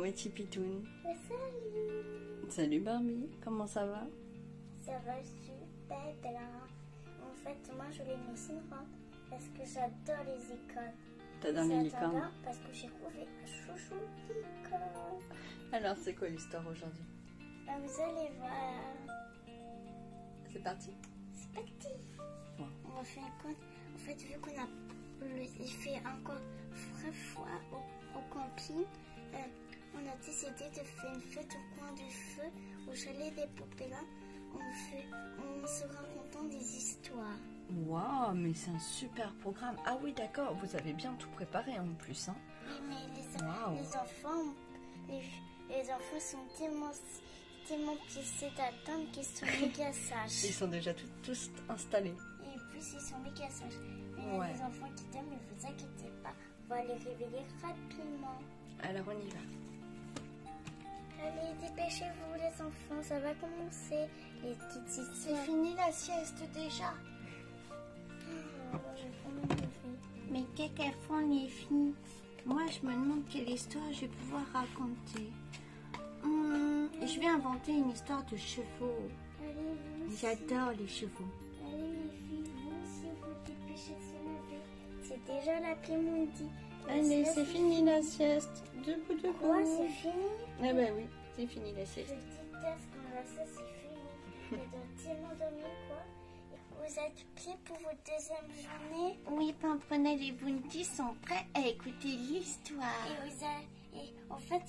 Hello, Tipitoun. Salut. Salut Barbie, comment ça va? Ça va super bien. En fait, moi je les missinerai parce que j'adore les icônes. T'adores les licornes? Parce que j'ai trouvé un chouchou licorne. Alors, c'est quoi l'histoire aujourd'hui? Vous allez voir. C'est parti? C'est parti. Bon. On va faire un compte. En fait, vu qu'on a fait encore très froid au camping, on a décidé de faire une fête au coin du feu, au chalet des poupées là. On se racontant des histoires. Waouh, mais c'est un super programme. Ah oui, d'accord, vous avez bien tout préparé en plus, hein? Oui, mais Waouh. les enfants sont tellement pressés d'attendre qu'ils sont méga sages. Ils sont déjà tous installés. Et puis ils sont méga sages. Mais Ouais. les enfants qui dorment, ne vous inquiétez pas, on va les réveiller rapidement. Alors, on y va. Allez, dépêchez-vous les enfants, ça va commencer. Les petites histoires. C'est fini la sieste déjà. Mais qu'est-ce qu'elles font les filles? Moi je me demande quelle histoire je vais pouvoir raconter. Je vais inventer une histoire de chevaux. Allez, vous J'adore les chevaux. Allez les filles, vous aussi, vous dépêchez de se lever. C'est déjà l'après-midi. Allez, c'est fini la sieste. Debout, debout. Quoi, c'est fini? Ah bah oui, c'est fini la Je sieste. déteste quand la sieste c'est fini. Je dois tellement dormir quoi. Vous êtes prêts pour votre deuxième journée? Oui, Pimprenelle et Bounty sont prêts à écouter l'histoire. Et en fait,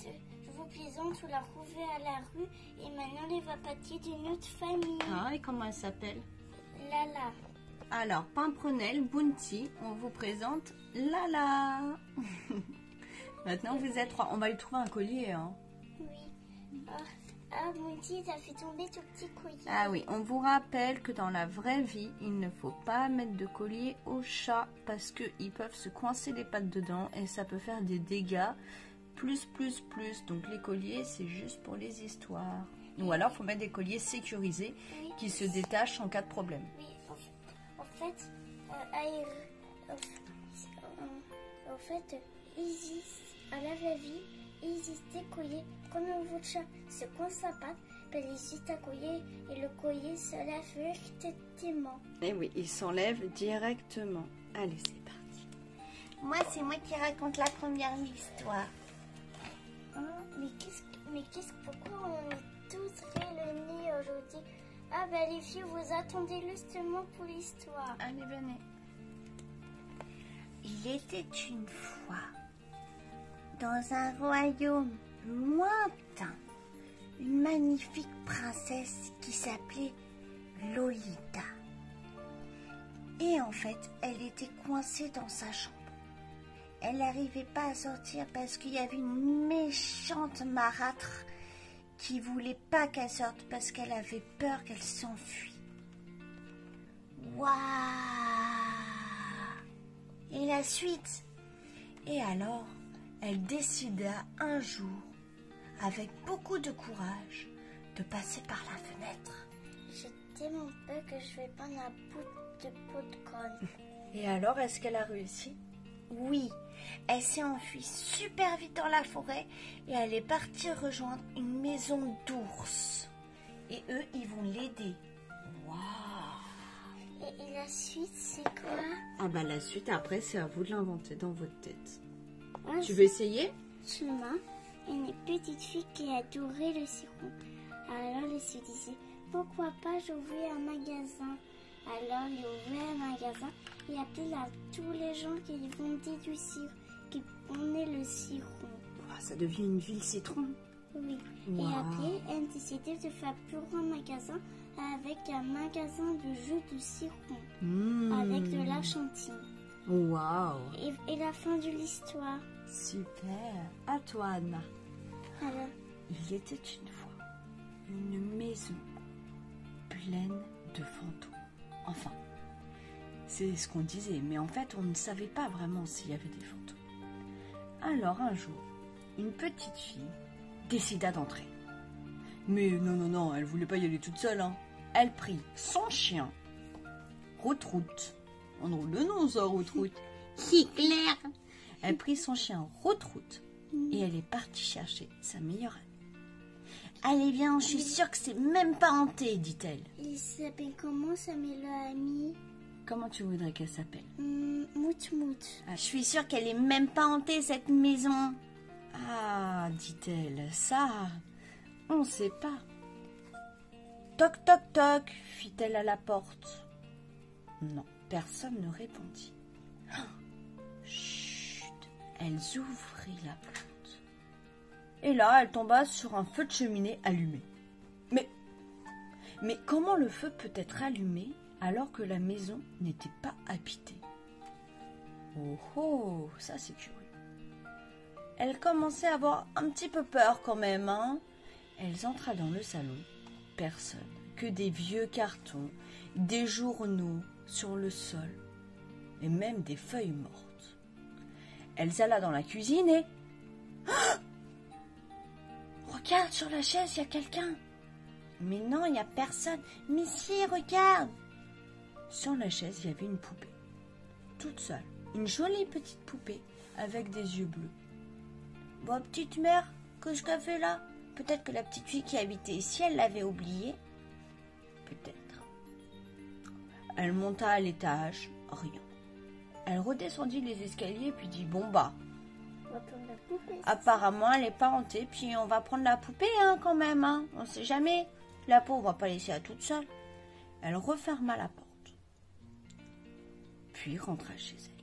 je vous plaisante, vous la retrouvez à la rue et maintenant elle va partir d'une autre famille. Ah, et comment elle s'appelle? Lala. Alors, Pimprenelle, Bounty, on vous présente Lala. Maintenant, vous êtes trois. On va lui trouver un collier, hein? Oui. Ah, Monty, t'as fait tomber ton petit collier. Ah oui, on vous rappelle que dans la vraie vie, il ne faut pas mettre de collier aux chats parce qu'ils peuvent se coincer les pattes dedans et ça peut faire des dégâts plus. Donc les colliers, c'est juste pour les histoires. Ou alors, il faut mettre des colliers sécurisés Oui. qui se détachent en cas de problème. Oui, en fait, à la vraie vie, il existe des colliers comme votre chat se coince sa patte, puis il existe un collier et le collier se lève directement. Et oui, il s'enlève directement. Allez, c'est parti. Moi, c'est moi qui raconte la première histoire. Pourquoi on est tous réunis aujourd'hui? Ah ben les filles, vous attendez justement pour l'histoire. Allez, venez. Il était une fois, dans un royaume lointain, une magnifique princesse qui s'appelait Lolita. Et en fait, elle était coincée dans sa chambre. Elle n'arrivait pas à sortir parce qu'il y avait une méchante marâtre qui voulait pas qu'elle sorte parce qu'elle avait peur qu'elle s'enfuit. Waouh! Et la suite? Et alors, elle décida un jour, avec beaucoup de courage, de passer par la fenêtre. J'ai tellement peur que je vais prendre un bout de peau de conne. Et alors, est-ce qu'elle a réussi? Oui, elle s'est enfuie super vite dans la forêt et elle est partie rejoindre une maison d'ours. Et eux, ils vont l'aider. Waouh! Et la suite, c'est quoi? Ah bah la suite, après, c'est à vous de l'inventer dans votre tête. Moi, Tu veux essayer? chemin, une petite fille qui adorait le sirop. Alors elle se disait, pourquoi pas j'ouvrir un magasin? Alors il ouvrait un magasin et appelait à tous les gens qui vendaient du sirop, qui prenaient le sirop. Ah, ça devient une ville citron. Oui. Wow. Et après, elle décidait de faire plus grand magasin avec un magasin de jus de sirop, avec de la chantilly. Waouh. Et la fin de l'histoire. Super. À toi, Anna. Alors, Il était une fois une maison pleine de fantômes. Enfin, c'est ce qu'on disait, mais en fait, on ne savait pas vraiment s'il y avait des fantômes. Alors, un jour, une petite fille décida d'entrer. Mais non, elle voulait pas y aller toute seule, hein. Elle prit son chien, Route-Route. On drôle le nom, ça, Route-Route. C'est clair! Elle prit son chien Route-Route et elle est partie chercher sa meilleure amie. « Allez, viens, je suis sûre que c'est même pas hanté, dit-elle. »« Il s'appelle comment sa meilleure amie? Comment tu voudrais qu'elle s'appelle? Mout Mout. Je suis sûre qu'elle est même pas hantée, cette maison. »« Ah, dit-elle, ça, on sait pas. » Toc, toc, toc, fit-elle à la porte. Non, personne ne répondit. Chut, elles ouvrit la porte. Et là, elle tomba sur un feu de cheminée allumé. Mais comment le feu peut être allumé alors que la maison n'était pas habitée? Oh oh, ça c'est curieux. Elle commençait à avoir un petit peu peur quand même, hein. Elle entra dans le salon. Personne, que des vieux cartons, des journaux sur le sol et même des feuilles mortes. Elle alla dans la cuisine et... Regarde, sur la chaise, il y a quelqu'un. Mais non, il n'y a personne. Mais si, regarde. Sur la chaise, il y avait une poupée. Toute seule. Une jolie petite poupée avec des yeux bleus. Bon, petite mère, qu'est-ce qu'elle fait là? Peut-être que la petite fille qui habitait ici, elle l'avait oubliée. Peut-être. Elle monta à l'étage. Rien. Elle redescendit les escaliers puis dit, bon bah... Apparemment, elle n'est pas hantée, puis on va prendre la poupée hein, quand même. Hein. On sait jamais. La pauvre, on va pas laisser elle toute seule. Elle referma la porte, puis rentra chez elle.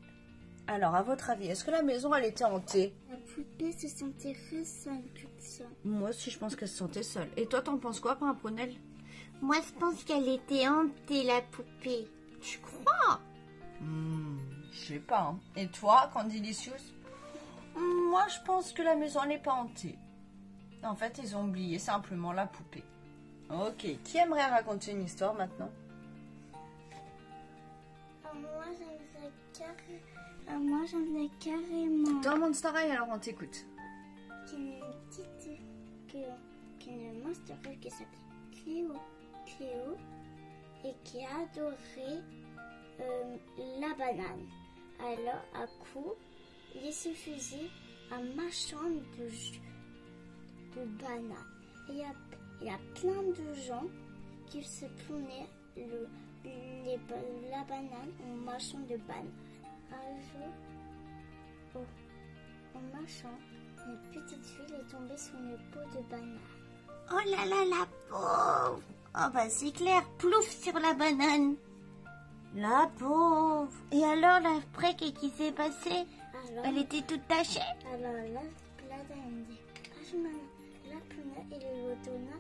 Alors, à votre avis, est-ce que la maison, elle était hantée? La poupée se sentait très seule, toute seule. Moi aussi, je pense qu'elle se sentait seule. Et toi, t'en penses quoi, Pimprenelle? Moi, je pense qu'elle était hantée, la poupée. Tu crois? Je sais pas. Hein. Et toi, Candylicious? Moi, je pense que la maison n'est pas hantée. En fait, ils ont oublié simplement la poupée. Ok, qui aimerait raconter une histoire maintenant? Moi, j'aimerais carrément. Dans Monster High, alors on t'écoute. Qu'une Monster High qui s'appelle Cléo et qui a adoré la banane. Alors, à coup, il suffisait un marchand de bananes. Il y a plein de gens qui se prenaient la banane au marchand de bananes. Un jour, en marchant, une petite fille est tombée sur une peau de banane. Oh là là, la pauvre! Oh bah c'est clair, plouf sur la banane. La pauvre! Et alors, après, qu'est-ce qui s'est passé? Alors, elle était toute tachée? Alors là, dame dit, la pruna, il lui donna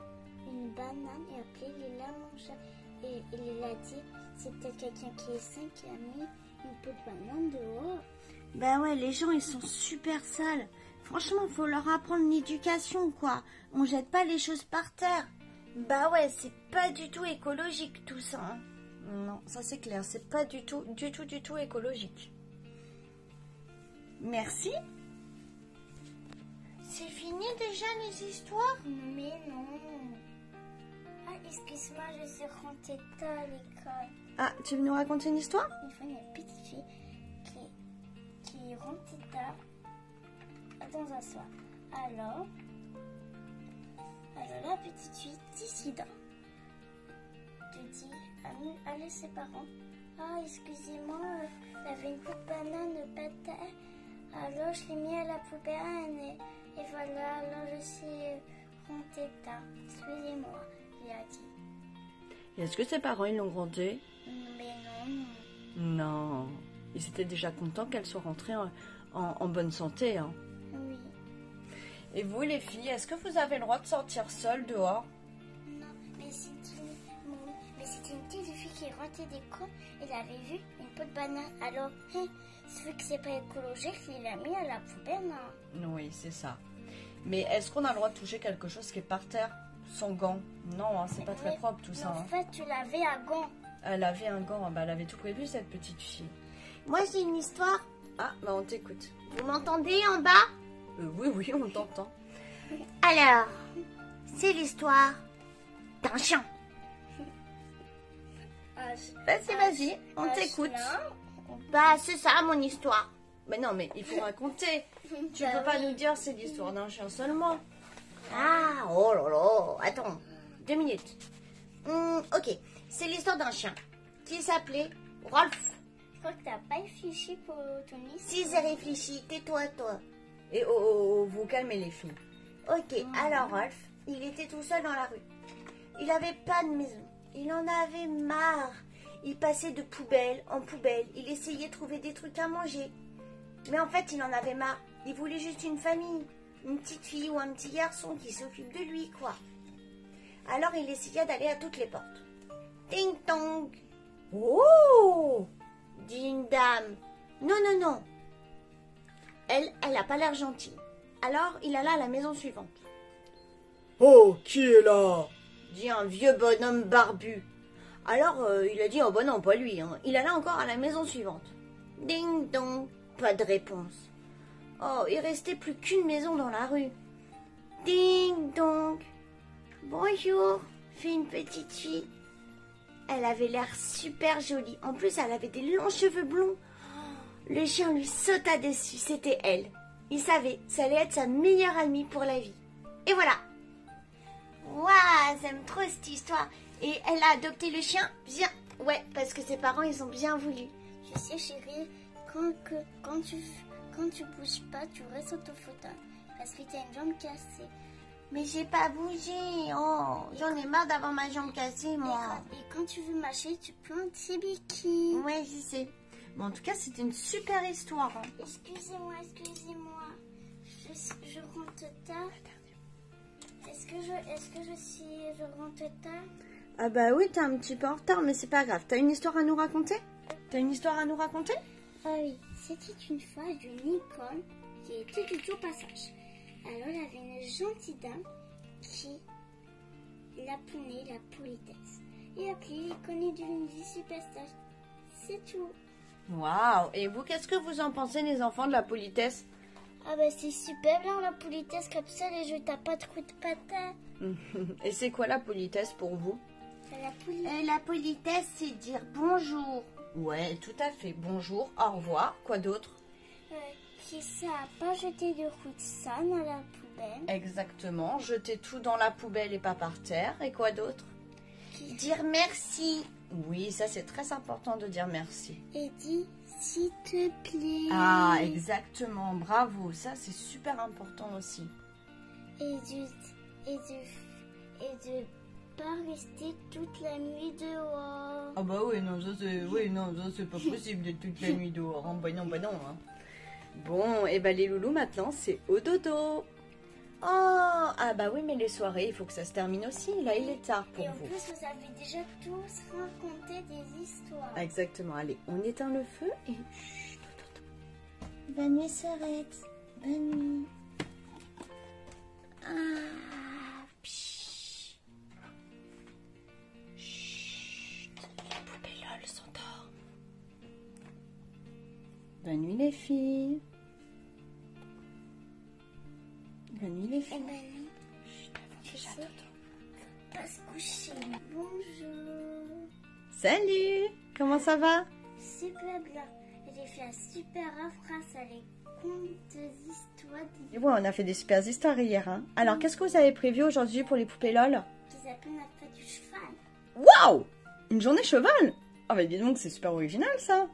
une banane et après il la mangea. Et il a dit, c'est peut-être quelqu'un qui est sain qui a mis une peau de banane dehors. Ben ouais, les gens, ils sont super sales. Franchement, faut leur apprendre l'éducation, quoi. On jette pas les choses par terre. Bah ouais, c'est pas du tout écologique, tout ça. Hein. Non, ça c'est clair, c'est pas du tout écologique. Merci. C'est fini déjà les histoires? Mais non. Ah, excuse-moi, je suis rentrée tard à l'école. Ah, tu veux nous raconter une histoire? Une fois, il y a une petite fille qui rentrait tard dans un soir. Alors la petite fille décida de dire à ses parents, ah, excusez-moi, j'avais une coupe de banane par terre. Alors je l'ai mis à la poubelle et voilà, alors je suis rentrée tard. Excusez-moi, il a dit. Et est-ce que ses parents ils l'ont grondé? Mais non. Non. Ils étaient déjà contents qu'elle soit rentrée en bonne santé. Hein. Oui. Et vous les filles, est-ce que vous avez le droit de sortir seule dehors? Non, mais c'était une petite fille qui est rentrée d'école. Elle avait vu une peau de banane. Alors, vu que c'est pas écologique, il l'a mis à la poubelle. Hein. Oui, c'est ça. Mais est-ce qu'on a le droit de toucher quelque chose qui est par terre sans gants? Non, hein, c'est pas très propre tout ça. En fait, tu l'avais à gants. Elle avait un gant, bah, elle avait tout prévu cette petite fille. Moi j'ai une histoire. Ah, bah on t'écoute. Vous m'entendez en bas? Oui, on t'entend. Alors, c'est l'histoire d'un chien. Vas-y, on t'écoute. Bah c'est ça mon histoire. Mais non, mais il faut raconter. Tu peux pas nous dire c'est l'histoire d'un chien seulement. Ah, oh là là, attends, 2 minutes. Ok, c'est l'histoire d'un chien qui s'appelait Rolf. Je crois que t'as pas réfléchi pour ton histoire. Si j'ai réfléchi, tais-toi, toi. Et oh, vous calmez les filles. Ok, alors Rolf, il était tout seul dans la rue. Il avait pas de maison. Il en avait marre. Il passait de poubelle en poubelle. Il essayait de trouver des trucs à manger. Mais en fait, il en avait marre. Il voulait juste une famille. Une petite fille ou un petit garçon qui s'occupe de lui, quoi. Alors, il essaya d'aller à toutes les portes. Ting tong. Oh, dit une dame. Non, non, non. Elle a pas l'air gentille. Alors, il alla à la maison suivante. Oh, qui est là? Dit un vieux bonhomme barbu. Alors, il a dit, oh bah non, pas lui. Hein. Il alla encore à la maison suivante. Ding dong, pas de réponse. Oh, il restait plus qu'une maison dans la rue. Ding dong. Bonjour, fit une petite fille. Elle avait l'air super jolie. En plus, elle avait des longs cheveux blonds. Le chien lui sauta dessus, c'était elle. Il savait, ça allait être sa meilleure amie pour la vie. Et voilà. Waouh, j'aime trop cette histoire. Et elle a adopté le chien bien. Ouais, parce que ses parents, ils ont bien voulu. Je sais, chérie, quand tu bouges pas, tu restes sur ton fauteuil. Parce que tu as une jambe cassée. Mais j'ai pas bougé. Oh, j'en ai marre d'avoir ma jambe cassée, moi. Et quand tu veux marcher, tu prends un petit béquille. Ouais, je sais. Bon, en tout cas, c'était une super histoire. Hein. Excusez-moi. Je rentre tard. Est-ce que je rentre tard? Ah bah oui, t'es un petit peu en retard, mais c'est pas grave. T'as une histoire à nous raconter? Ah oui, c'était une fois une icône qui était du tout passage. Alors il y avait une gentille dame qui l'appelait la politesse. Et après, l'icône est devenue superstar. C'est tout. Waouh! Et vous, qu'est-ce que vous en pensez, les enfants, de la politesse? Ah bah c'est super bien la politesse, comme ça les jeux t'as pas trop de patates. Et c'est quoi la politesse pour vous? La politesse, c'est dire bonjour. Ouais, tout à fait. Bonjour, au revoir. Quoi d'autre? Qui ça a pas jeté de route sale dans la poubelle. Exactement. Jeter tout dans la poubelle et pas par terre. Et quoi d'autre? Dire merci. Oui, ça c'est très important de dire merci. Et dit s'il te plaît. Ah, exactement. Bravo. Ça c'est super important aussi. Et de pas rester toute la nuit dehors. Ah bah oui, non, ça c'est pas possible d'être toute la nuit dehors. Hein. Bah non. Hein. Bon, et bah les loulous, maintenant c'est au dodo. Oh, ah bah oui, mais les soirées, il faut que ça se termine aussi. Là, il est tard pour vous. Et en vous. plus, vous avez déjà tous raconté des histoires. Exactement. Allez, on éteint le feu et... Bonne nuit, Sœurette. Bonne nuit. Ah, pshh. Chut, la poupée LOL s'endort. Bonne nuit les filles. Bonne nuit les filles. Bonne nuit. Tu sais, pas se coucher. Bonjour. Salut. Comment ça va? Super bien. J'ai fait un super phrase avec contes histoires. Ouais, on a fait des super histoires hier. Hein. Alors, qu'est-ce que vous avez prévu aujourd'hui pour les poupées LOL? Qu'ils appellent la fête du cheval. Waouh! Une journée cheval? Ah bah dis donc, c'est super original ça.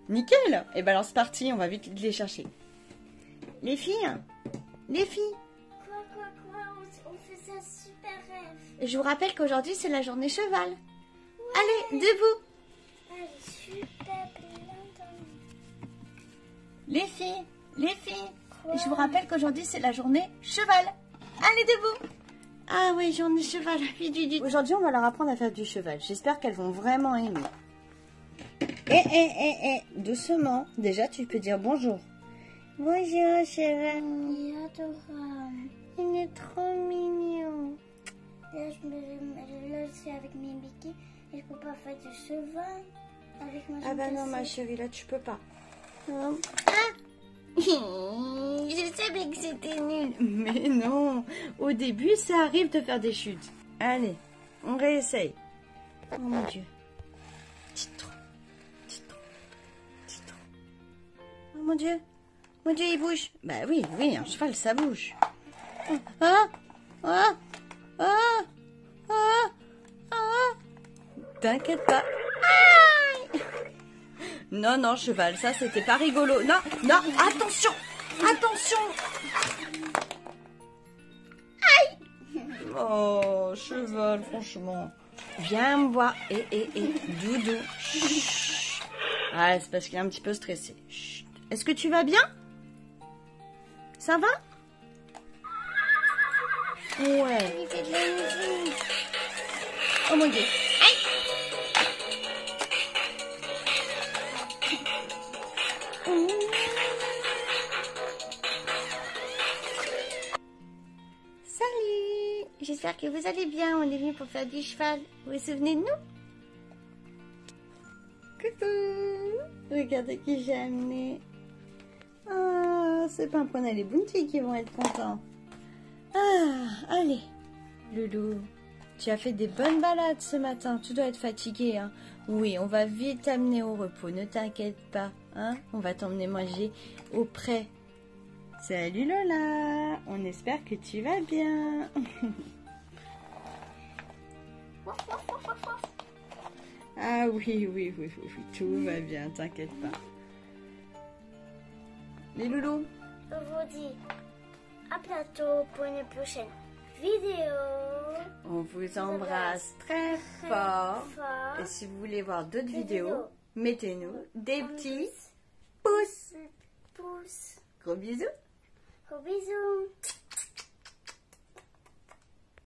Nickel. Et bah alors c'est parti, on va vite les chercher. Les filles. Quoi, on fait ça super rêve. Je vous rappelle qu'aujourd'hui c'est la journée cheval. Ouais. Allez, debout. Allez, super bien dormi. Les filles. Quoi? Je vous rappelle qu'aujourd'hui c'est la journée cheval. Allez, debout. Ah oui, journée cheval. Aujourd'hui, on va leur apprendre à faire du cheval. J'espère qu'elles vont vraiment aimer. Doucement. Déjà, tu peux dire bonjour. Bonjour, cheval. Il est adorable. Il est trop mignon. Là, je suis avec mes béquilles et je peux pas faire du cheval avec ma jambe Ah bah non, cassée. ma chérie, là, tu peux pas. Ah. Je savais que c'était nul. Mais non, au début, ça arrive de faire des chutes. Allez, on réessaye. Oh mon Dieu. Petit trou. Oh mon Dieu. Mon Dieu, il bouge. Bah oui, oui, un cheval, ça bouge. Ah, ah, ah, ah, ah. T'inquiète pas. Aïe. Non, non, cheval, ça, c'était pas rigolo. Non, non, attention, attention. Aïe. Oh, cheval, franchement. Viens me voir. Doudou. Chut. Ah, c'est parce qu'il est un petit peu stressé. Chut. Est-ce que tu vas bien? Ça va? Ouais. Il fait de la musique. Oh mon Dieu. Aïe. Salut. J'espère que vous allez bien. On est venu pour faire du cheval. Vous vous souvenez de nous? Coucou. Regardez qui j'ai amené. Ah, c'est Pimpon et les Bounty qui vont être contents. Ah, allez. Loulou, tu as fait des bonnes balades ce matin. Tu dois être fatigué, hein? Oui, on va vite t'amener au repos. Ne t'inquiète pas, hein? On va t'emmener manger auprès. Salut Lola. On espère que tu vas bien. Ah oui, oui, oui, oui, tout va bien. T'inquiète pas. Les loulous. Je vous dis à bientôt pour une prochaine vidéo. On vous embrasse très fort. Et si vous voulez voir d'autres vidéos, mettez-nous des petits pouces. pouces. Gros bisous. Gros bisous.